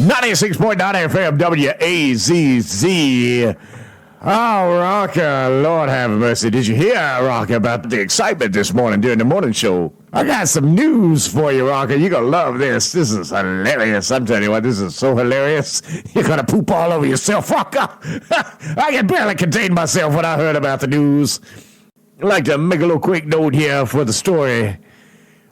96.9 FM WAZZ. Oh, Rocker, Lord have mercy. Did you hear, Rocker, about the excitement this morning during the morning show? I got some news for you, Rocker. You're going to love this. This is hilarious. I'm telling you what, this is so hilarious. You're going to poop all over yourself, Rocker. I can barely contain myself when I heard about the news. I'd like to make a little quick note here for the story.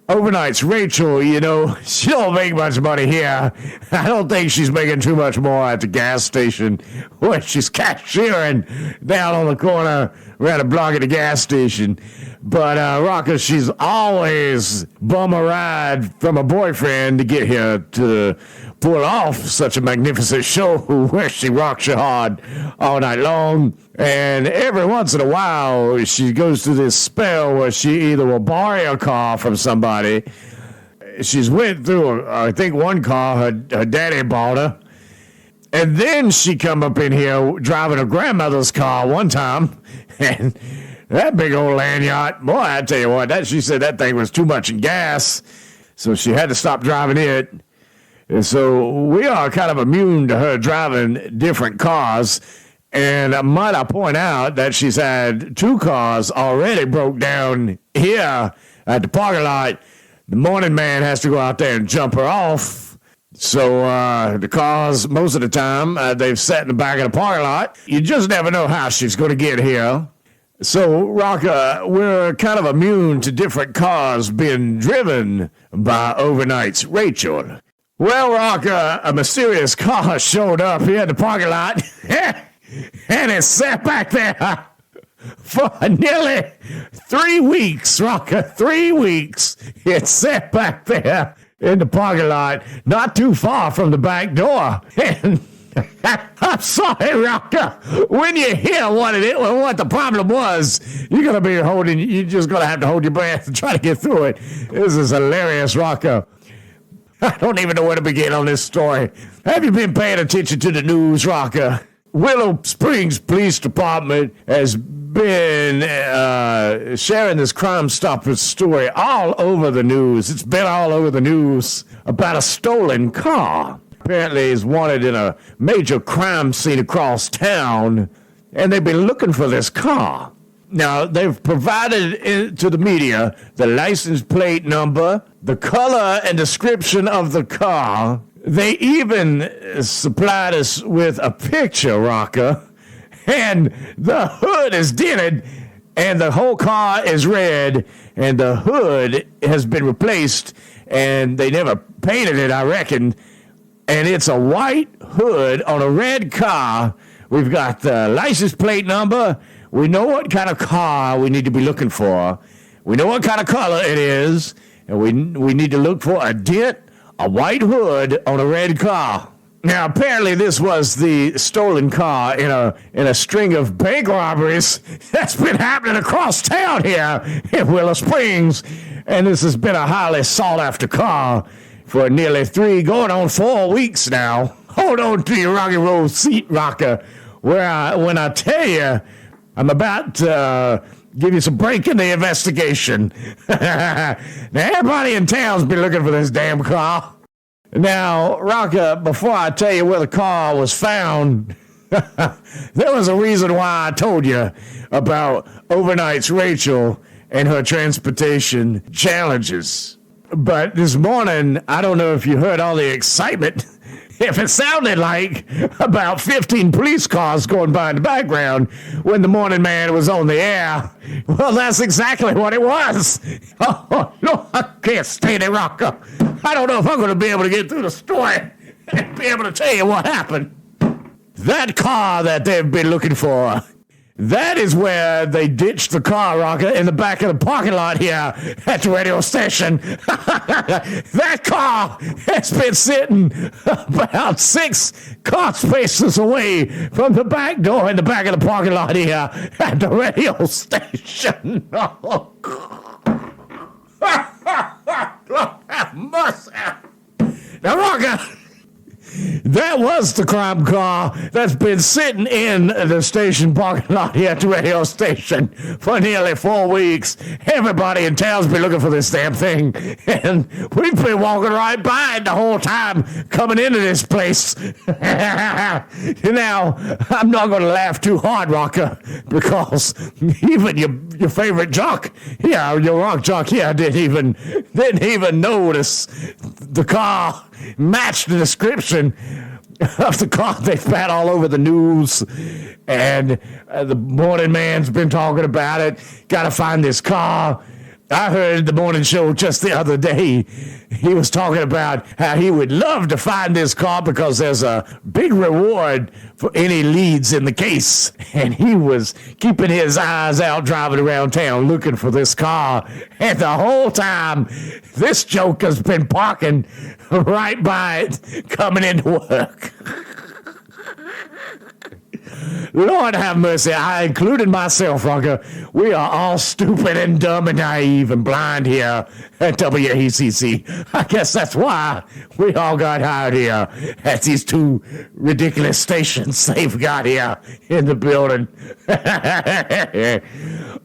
Overnight's Rachel, you know, she don't make much money here. I don't think she's making too much more at the gas station where she's cashiering down on the corner around the block at the gas station. But, Rocker, she's always bum a ride from a boyfriend to get here to pull off such a magnificent show where she rocks you hard all night long. And every once in a while, she goes through this spell where she either will borrow a car from somebody. She's went through, I think, one car her daddy bought her. And then she come up in here driving her grandmother's car one time. And that big old land yacht, boy, I tell you what, she said that thing was too much in gas. So she had to stop driving it. And so we are kind of immune to her driving different cars. And might I point out that she's had two cars already broke down here at the parking lot. The morning man has to go out there and jump her off. So the cars, most of the time, they've sat in the back of the parking lot. You just never know how she's going to get here. So, Rocker, we're kind of immune to different cars being driven by Overnight's Rachel. Well, Rocker, a mysterious car showed up here at the parking lot. And it sat back there for nearly 3 weeks, Rocker. 3 weeks. It sat back there in the parking lot, not too far from the back door. And I'm sorry, Rocker. When you hear what the problem was, you're just going to have to hold your breath and try to get through it. This is hilarious, Rocker. I don't even know where to begin on this story. Have you been paying attention to the news, Rocker? Willow Springs Police Department has been sharing this Crime Stoppers story all over the news. It's been all over the news about a stolen car. Apparently is wanted in a major crime scene across town, and they've been looking for this car. Now, they've provided to the media the license plate number, the color and description of the car. They even supplied us with a picture, Rocker, and the hood is dented, and the whole car is red, and the hood has been replaced, and they never painted it, I reckon, and it's a white hood on a red car. We've got the license plate number. We know what kind of car we need to be looking for. We know what kind of color it is, and we need to look for a dent, a white hood on a red car. Now, apparently this was the stolen car in a string of bank robberies that's been happening across town here in Willow Springs. And this has been a highly sought-after car for nearly 4 weeks now. Hold on to your rocky roll seat, Rocker, when I tell you I'm about to give you some break in the investigation. Now, everybody in town's been looking for this damn car. Now, Rocker, before I tell you where the car was found, there was a reason why I told you about Overnight's Rachel and her transportation challenges. But this morning, I don't know if you heard all the excitement. If it sounded like about 15 police cars going by in the background when the morning man was on the air, well, that's exactly what it was. Oh, no, I can't stay there, Rocker. I don't know if I'm going to be able to get through the story and be able to tell you what happened. That car that they've been looking for, that is where they ditched the car, Rocker, in the back of the parking lot here at the radio station. That car has been sitting about 6 car spaces away from the back door in the back of the parking lot here at the radio station. Oh, God. Now, Rocker, That was the crime car that's been sitting in the station parking lot here at the radio station for nearly 4 weeks. Everybody in town's been looking for this damn thing, and we've been walking right by it the whole time coming into this place. Now, I'm not going to laugh too hard, Rocker, because even your favorite jock, your rock jock here, didn't even notice the car matched the description of the car they've had all over the news, and the morning man's been talking about it. Got to find this car. I heard the morning show just the other day. He was talking about how he would love to find this car because there's a big reward for any leads in the case. And he was keeping his eyes out driving around town looking for this car. And the whole time, this joker's been parking right by it coming into work. Lord have mercy, I included myself, Rocker. We are all stupid and dumb and naive and blind here at WAZZ. I guess that's why we all got hired here at these two ridiculous stations they've got here in the building.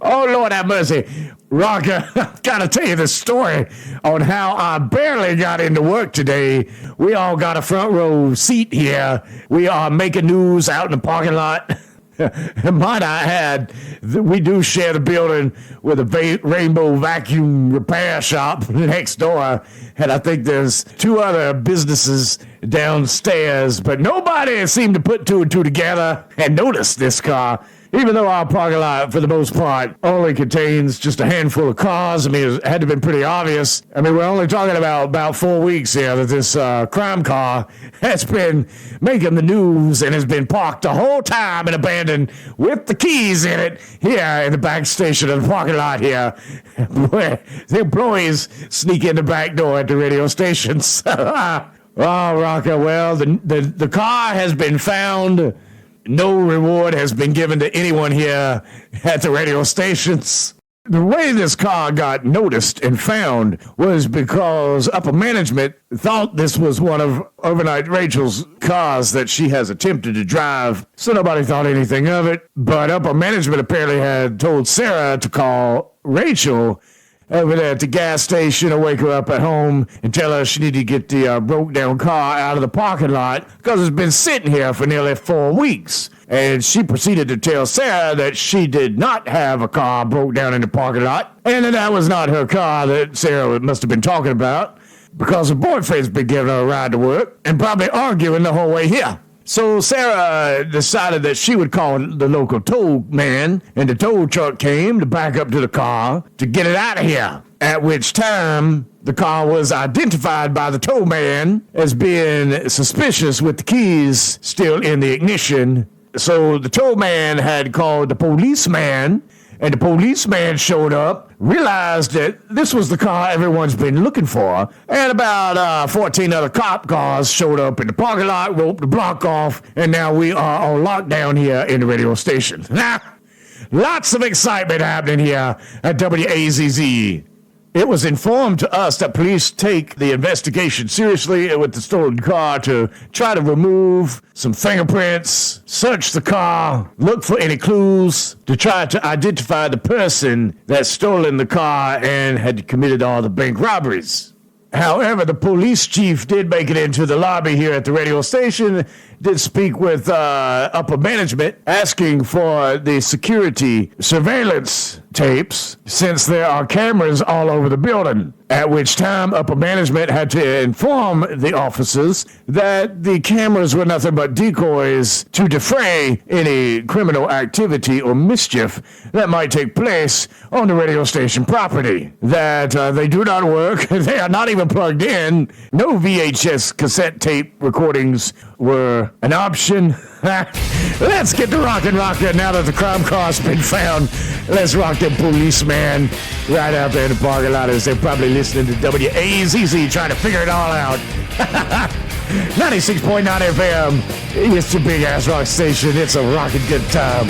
Oh, Lord have mercy. Rocker, I've got to tell you the story on how I barely got into work today. We all got a front row seat here. We are making news out in the parking lot. Might I add, we do share the building with a Rainbow Vacuum Repair Shop next door. And I think there's 2 other businesses downstairs. But nobody seemed to put 2 and 2 together and notice this car. Even though our parking lot, for the most part, only contains just a handful of cars, I mean, it had to have been pretty obvious. I mean, we're only talking about 4 weeks here that this crime car has been making the news and has been parked the whole time and abandoned with the keys in it here in the back station of the parking lot here, where the employees sneak in the back door at the radio stations. Oh, Rocker, well, the car has been found. No reward has been given to anyone here at the radio stations. The way this car got noticed and found was because upper management thought this was one of Overnight Rachel's cars that she has attempted to drive, so nobody thought anything of it. But upper management apparently had told Sarah to call Rachel over there at the gas station or wake her up at home and tell her she needed to get the broke down car out of the parking lot because it's been sitting here for nearly 4 weeks. And she proceeded to tell Sarah that she did not have a car broke down in the parking lot and that was not her car that Sarah must have been talking about because her boyfriend's been giving her a ride to work and probably arguing the whole way here. So Sarah decided that she would call the local tow man, and the tow truck came to back up to the car to get it out of here. At which time, the car was identified by the tow man as being suspicious with the keys still in the ignition. So the tow man had called the policeman, and the policeman showed up, realized that this was the car everyone's been looking for, and about 14 other cop cars showed up in the parking lot, roped the block off, and now we are on lockdown here in the radio station. Lots of excitement happening here at WAZZ. It was informed to us that police take the investigation seriously with the stolen car to try to remove some fingerprints, search the car, look for any clues to try to identify the person that stolen the car and had committed all the bank robberies. However, the police chief did make it into the lobby here at the radio station, did speak with upper management, asking for the security surveillance tapes since there are cameras all over the building. At which time, upper management had to inform the officers that the cameras were nothing but decoys to defray any criminal activity or mischief that might take place on the radio station property. That they do not work, they are not even plugged in. No VHS cassette tape recordings were an option. Let's get to rockin' Rocker now that the crime car's been found. Let's rock them policeman right out there in the parking lot as they're probably listening to WAZZ trying to figure it all out. 96.9 FM. It's your big ass rock station. It's a rockin' good time.